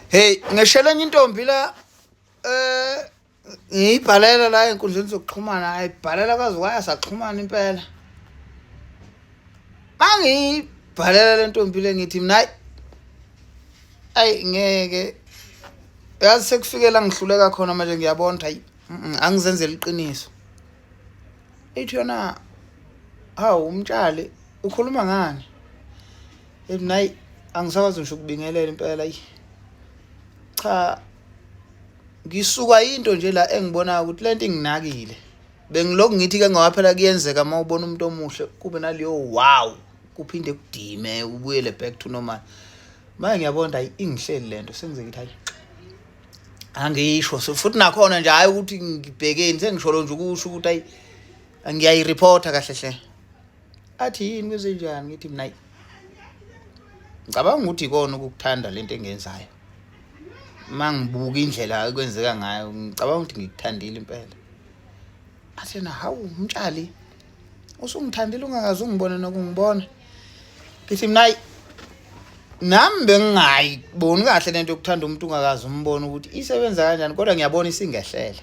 Hey, ngeshela intombi la ngiyibhalela la enkundleni zokuxhumana, ayibhalela kwazi kwaya saxhumana impela. Mangiyibhalela le ntombi le ngithi mina ayi ngeke yazi sekufikela ngihluleka khona manje ngiyabona hayi angizenzela iqiniso. Ethi yona hawu umtshali ukhuluma ngani? Nayi angisakwazi ngisho ukubingelela impela ayi. Cha ngisuka into nje la engibona ukuthi lento inginakile. Bengiloko ngithi ke ngawaphela kuyenzeka mawubona umuntu omuhle kube naleyo wow kuphinde kudime ubuyele back to normal. Manje ngiyabona hayi ingihleli lento sengizekithi hayi angisho so futhi nakhona nje hayi ukuthi ngibhekeni sengisholo nje ukusho ukuthi hayi ngiyayireporta kahle hle. Athi yini kwenze njani ngithi mina ngicabanga ukuthi ikona ukukuthanda lento engenzayo. Mangibuka indlela ekwenzeka ngayo ngicabanga ukuthi ngikuthandile impela. Athi na hawu umtshali usungithandile ungakaze ungibone nokungibona. Ngithi mina nami bengingayiboni kahle lento yokuthanda umuntu ungakaze umbone ukuthi isebenza kanjani, kodwa ngiyabona isingehlele.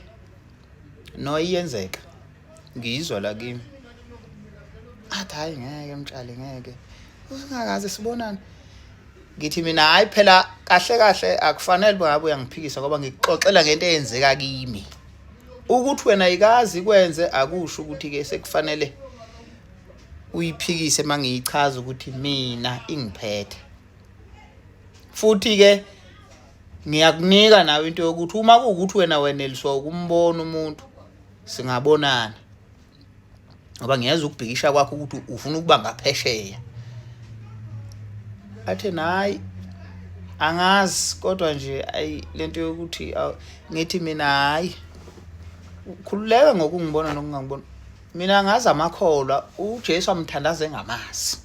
No iyenzeka. Ngizwa la kimi. Athi hayi ngeke mtshali ngeke. Usungakaze sibonana. Ngithi mina hayi phela kahle kahle akufanele ngabe uyangiphikisa ngoba ngikuxoxela ngento eyenzeka kimi. Ukuthi wena ayikazi kwenze akusho ukuthi ke sekufanele uyiphikise mangiyichaza ukuthi mina ingiphethe. Futhi ke ngiyakunika nawe into yokuthi uma kuukuthi wena weneliswa ukumbona umuntu singabonana. Ngoba ngiyeza ukubhikisha kwakho ukuthi ufuna ukuba ngaphesheya. Athi nayi angazi kodwa nje ayi lento yokuthi ngithi mina hayi ukhululeka ngokungibona nokungangibona. Mina ngazi amakholwa uJesu amthandaze ngamazi.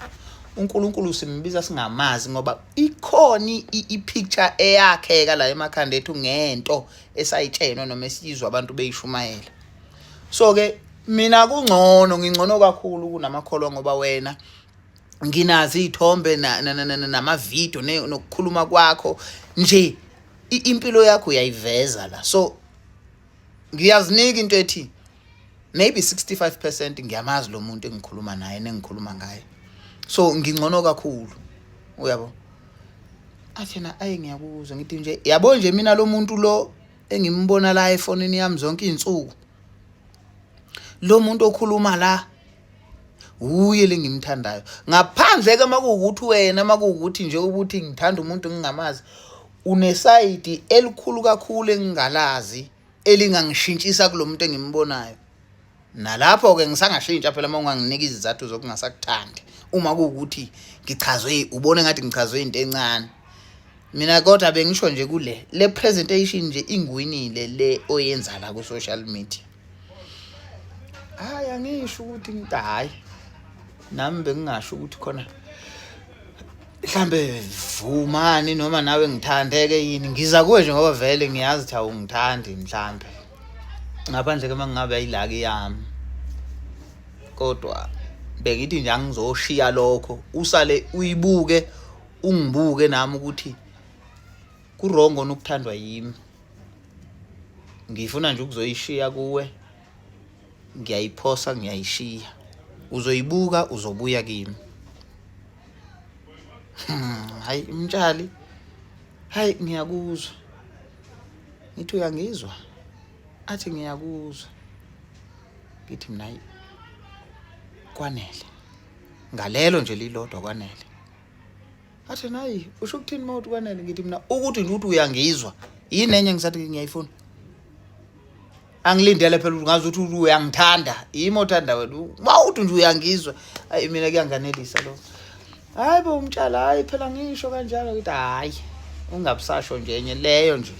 uNkulunkulu simbiza singamazi ngoba ikhona ipicture eyakheka la emakhanda ethu ngento esayitshenwa noma esizwa abantu beyishumayela. So ke mina kungcono ngingcono kakhulu kunamakholwa ngoba wena nginazi izithombe nama video nokukhuluma kwakho nje impilo yakho uyayiveza la. So ngiyazinika into ethi maybe 65% ngiyamazi lo muntu engikhuluma naye nengikhuluma ngaye. So ngingcono kakhulu uyabo. Athena ayi ngiyakuzwa ngithi nje yabo nje mina lo muntu lo engimbona la efonini yami zonke izinsuku, lo muntu okhuluma la uye lengimthandayo. Ngaphandle ke makuwukuthi wena makuwukuthi nje ukuthi ngithanda umuntu ngingamazi, uneside elikhulu kakhulu engingalazi elingangishintshisa kulomuntu engimbonayo. Nalapho ke ngisangashintsha phela manginganika izizathu zokungasakuthandi. Uma kuwukuthi ngichazwe ubone ngathi ngichazwe into encane. Mina kodwa bengisho nje kule le presentation nje ingwinile le oyenza la ku social media. Hayi angisho ukuthi hayi nami bengingasho ukuthi khona mhlambe vumani noma nawe ngithandeke yini ngiza kuwe nje ngoba vele ngiyazi ukuthi awungithandi mhlambe ngaphandle ke mangabe ayilaki yami. Kodwa bengithi nje angizoshiya lokho usale uyibuke ungibuke nami ukuthi kurongo nokuthandwa yimi. Ngifuna nje ukuzoyishiya kuwe, ngiyayiphosa ngiyayishiya, uzoyibuka uzobuya kimi. Hayi mtshali hayi ngiyakuzwa. Ngithi uyangizwa? Athi ngiyakuzwa. Ngithi mina kwanele ngalelo nje lilodwa kwanele. Athi nayi usho ukuthini mawuthi kwanele? Ngithi mina ukuthi nje uthi uyangizwa yini enye ngisathi ngiyayifuna. Angilindele phela ungazi ukuthi uyangithanda yimi othanda wena. Mawuthi nje uyangizwa hayi mina kuyanganelisa lo. Hayi bo umtshali hayi phela ngisho kanjalo ngithi hayi ungabusasho nje enye leyo nje.